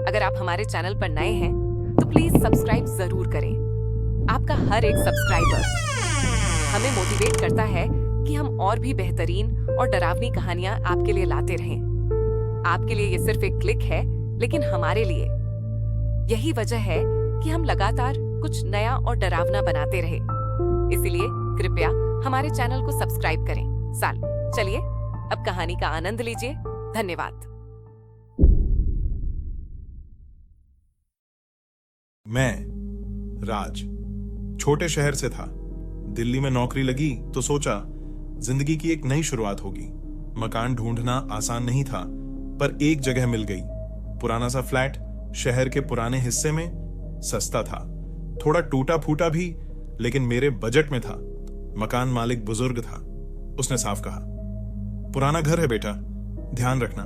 अगर आप हमारे चैनल पर नए हैं तो प्लीज सब्सक्राइब जरूर करें। आपका हर एक सब्सक्राइबर हमें मोटिवेट करता है कि हम और भी बेहतरीन और डरावनी कहानियां आपके लिए लाते रहें। आपके लिए ये सिर्फ एक क्लिक है, लेकिन हमारे लिए यही वजह है कि हम लगातार कुछ नया और डरावना बनाते रहे। इसीलिए कृपया हमारे चैनल को सब्सक्राइब करें। चलिए अब कहानी का आनंद लीजिए। धन्यवाद। मैं राज छोटे शहर से था। दिल्ली में नौकरी लगी तो सोचा जिंदगी की एक नई शुरुआत होगी। मकान ढूंढना आसान नहीं था, पर एक जगह मिल गई। पुराना सा फ्लैट शहर के पुराने हिस्से में, सस्ता था, थोड़ा टूटा फूटा भी, लेकिन मेरे बजट में था। मकान मालिक बुजुर्ग था। उसने साफ कहा, पुराना घर है बेटा, ध्यान रखना,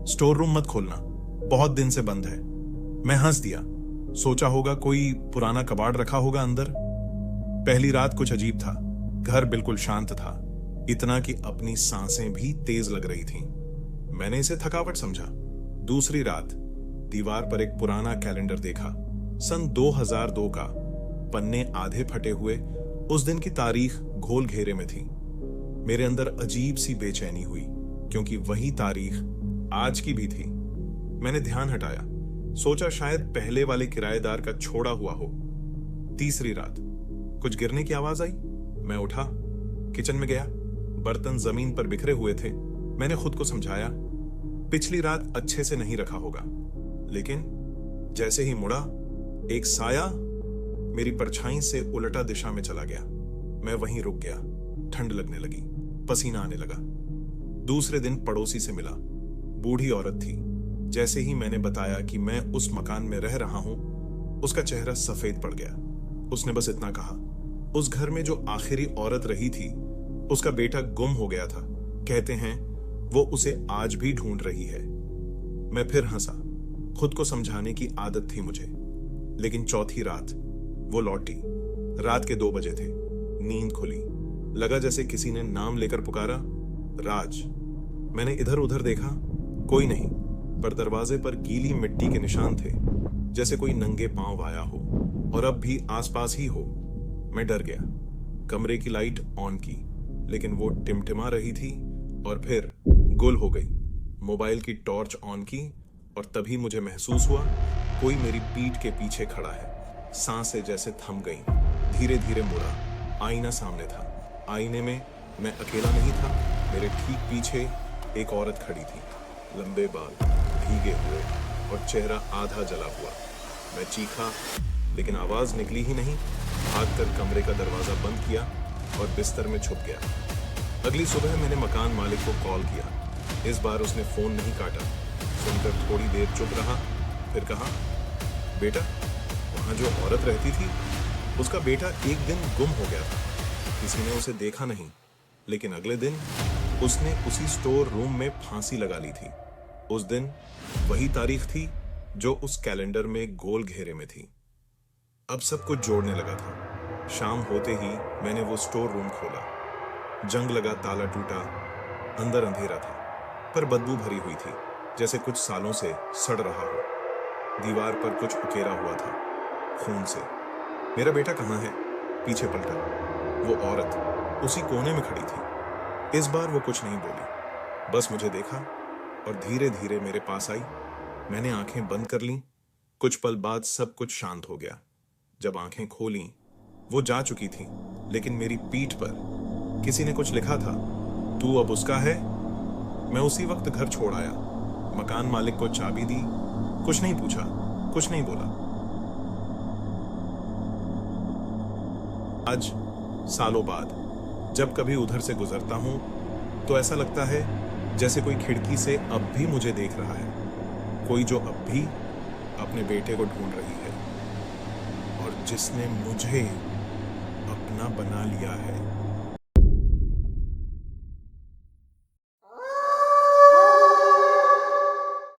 स्टोर रूम मत खोलना, बहुत दिन से बंद है। मैं हंस दिया, सोचा होगा कोई पुराना कबाड़ रखा होगा अंदर। पहली रात कुछ अजीब था। घर बिल्कुल शांत था, इतना कि अपनी सांसें भी तेज लग रही थीं। मैंने इसे थकावट समझा। दूसरी रात दीवार पर एक पुराना कैलेंडर देखा, सन 2002 का। पन्ने आधे फटे हुए, उस दिन की तारीख घोल घेरे में थी। मेरे अंदर अजीब सी बेचैनी हुई, क्योंकि वही तारीख आज की भी थी। मैंने ध्यान हटाया, सोचा शायद पहले वाले किराएदार का छोड़ा हुआ हो। तीसरी रात कुछ गिरने की आवाज आई। मैं उठा, किचन में गया। बर्तन जमीन पर बिखरे हुए थे। मैंने खुद को समझाया, पिछली रात अच्छे से नहीं रखा होगा। लेकिन जैसे ही मुड़ा, एक साया मेरी परछाई से उल्टा दिशा में चला गया। मैं वहीं रुक गया। ठंड लगने लगी, पसीना आने लगा। दूसरे दिन पड़ोसी से मिला। बूढ़ी औरत थी। जैसे ही मैंने बताया कि मैं उस मकान में रह रहा हूं, उसका चेहरा सफेद पड़ गया। उसने बस इतना कहा, उस घर में जो आखिरी औरत रही थी, उसका बेटा गुम हो गया था। कहते हैं वो उसे आज भी ढूंढ रही है। मैं फिर हंसा। खुद को समझाने की आदत थी मुझे। लेकिन चौथी रात वो लौटी। रात के 2 बजे थे। नींद खुली। लगा जैसे किसी ने नाम लेकर पुकारा, राज। मैंने इधर उधर देखा, कोई नहीं, पर दरवाजे पर गीली मिट्टी के निशान थे, जैसे कोई नंगे पांव आया हो और अब भी आसपास ही हो। मैं डर गया। कमरे की लाइट ऑन की, लेकिन वो टिमटिमा रही थी और फिर गुल हो गई। मोबाइल की टॉर्च ऑन की और तभी मुझे महसूस हुआ कोई मेरी पीठ के पीछे खड़ा है। सांसें जैसे थम गईं। धीरे धीरे मुड़ा। आईना सामने था। आईने में मैं अकेला नहीं था। मेरे ठीक पीछे एक औरत खड़ी थी। लंबे बाल, भीगे हुए और चेहरा आधा जला हुआ। मैं चीखा, लेकिन आवाज निकली ही नहीं। भागकर कमरे का दरवाजा बंद किया और बिस्तर में छुप गया। अगली सुबह मैंने मकान मालिक को कॉल किया। इस बार उसने फोन नहीं काटा। सुनकर थोड़ी देर चुप रहा, फिर कहा, बेटा, वहां जो औरत रहती थी, उसका बेटा एक दिन गुम हो गया था। किसी ने उसे देखा नहीं, लेकिन अगले दिन उसने उसी स्टोर रूम में फांसी लगा ली थी। उस दिन वही तारीख थी जो उस कैलेंडर में गोल घेरे में थी। अब सब कुछ जोड़ने लगा था। शाम होते ही मैंने वो स्टोर रूम खोला। जंग लगा ताला टूटा। अंदर अंधेरा था, पर बदबू भरी हुई थी, जैसे कुछ सालों से सड़ रहा हो। दीवार पर कुछ उकेरा हुआ था, खून से। मेरा बेटा कहाँ है? पीछे पलटा। वो औरत उसी कोने में खड़ी थी। इस बार वो कुछ नहीं बोली, बस मुझे देखा और धीरे धीरे मेरे पास आई। मैंने आंखें बंद कर लीं। कुछ पल बाद सब कुछ शांत हो गया। जब आंखें खोलीं, वो जा चुकी थी, लेकिन मेरी पीठ पर किसी ने कुछ लिखा था, तू अब उसका है। मैं उसी वक्त घर छोड़ आया। मकान मालिक को चाबी दी। कुछ नहीं पूछा, कुछ नहीं बोला। आज सालों बाद जब कभी उधर से गुजरता हूं, तो ऐसा लगता है जैसे कोई खिड़की से अब भी मुझे देख रहा है। कोई जो अब भी अपने बेटे को ढूंढ रही है और जिसने मुझे अपना बना लिया है।